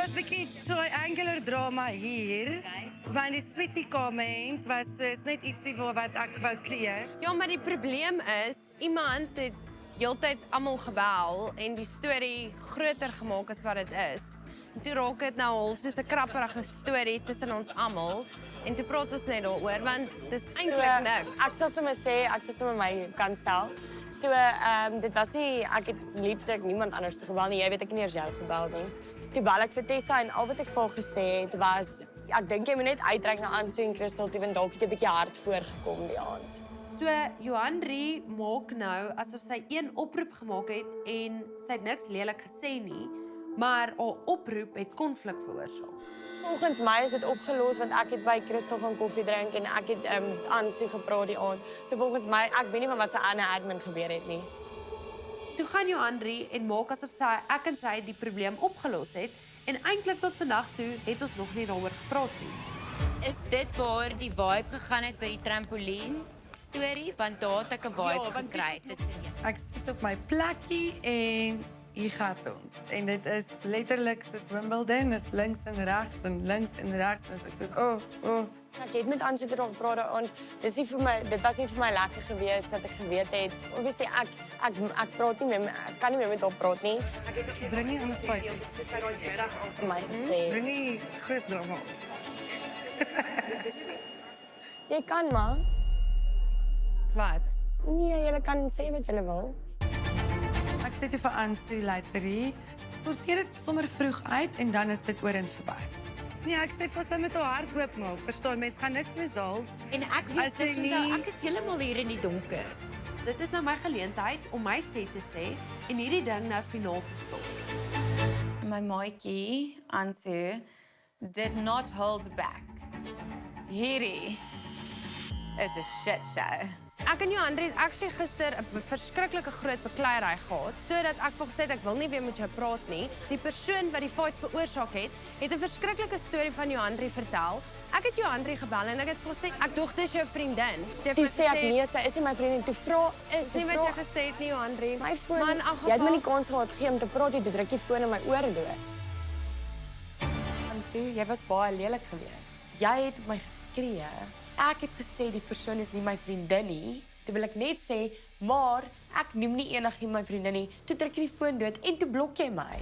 was 'n bietjie triangular drama hier. Want die sweetie comment was soos net ietsie wat ek wou creëer. Ja, maar die probleem is, iemand het heeltyd almal gebel en die storie groter gemaak as wat dit is. En toe raak dit nou half soos 'n krapperige storie tussen ons almal. En toe praat ons net daaroor, want dis eintlik niks. Ek sal sommer sê, ek sal sommer my kant stel. So, dit was nie, ek het liefde ek niemand anders te gebel nie. Jy weet ek nie eers jou gebel nie. Toe bel ek vir Tessa en al wat ek vir haar gesê het was, ek dink jy moet net uitreik na Anso en Christel toe, want dalk het jy 'n bietjie hard voorgekom die aand. So Johan Rie maak nou asof sy een oproep gemaak het en sy het niks lelik gesê nie, maar haar oproep het konflik veroorsaak. Volgens my is dit opgelos want ek het by Christel gaan koffie drink en ek het Anso gepraat die aand. So volgens my, ek weet nie van wat sy ander admin gebeur het nie. Toe gaan Johan Rie en maak asof ek en sy die probleem opgelos het en eintlik tot vandag toe het ons nog nie daaroor gepraat nie. Is dit waar die vibe gegaan het by die trampolien storie? Want daar het ek 'n vibe gekry tussen julle. Ek sit op my plekkie en hier gaan ons. En dit is letterlik soos Wimbledon, is links en regs en links en regs. En ek soos, oh. Ek het met Anso terug gepraat en dit was nie vir my lekker geweest dat ek geweet het. Obviously ek praat nie met ek kan nie meer met haar praat nie. Bring nie aan 'n fout. Vir my gesê. Bring nie groot drama. Jy kan maar. Wat? Nee, jy kan sê wat jy wil. Ek sê toe vir Anso, luister hier, sorteer dit sommer vroeg uit en dan is dit oor en verby. Nee, ek sê vir sy met haar hart oopmaak. Verstaan, mense gaan niks resolve. En ek weet ek is heeltemal hier in die donker. Dit is nou my geleentheid om my sê te sê en hierdie ding nou finaal te stop. My maatjie, Anso, did not hold back. Hierdie is 'n shit show. Ek en Johan Rie het actually gister 'n verskriklike groot bekleierery gehad, sodat ek vir gesê het ek wil nie weer met jou praat nie. Die persoon wat die fight veroorsaak het 'n verskriklike storie van Johan Rie vertel. Ek het Johan Rie gebel en ek het vir gesê ek dog dis jou vriendin. Toe sê ek nee, sy is nie my vriendin. Toe vra is nie wat jy gesê het nie, Johan Rie. My foon. Man, jy het my nie kans gehad gee om te praat, jy druk die foon in my ore dood. Anso, jy was baie lelik geweest. Jy het op my geskree. Ek het gesê die persoon is nie my vriendin nie. Toe wil ek net sê, maar ek noem nie enigiemand my vriendin nie. Toe druk jy die foon dood en toe blok jy my.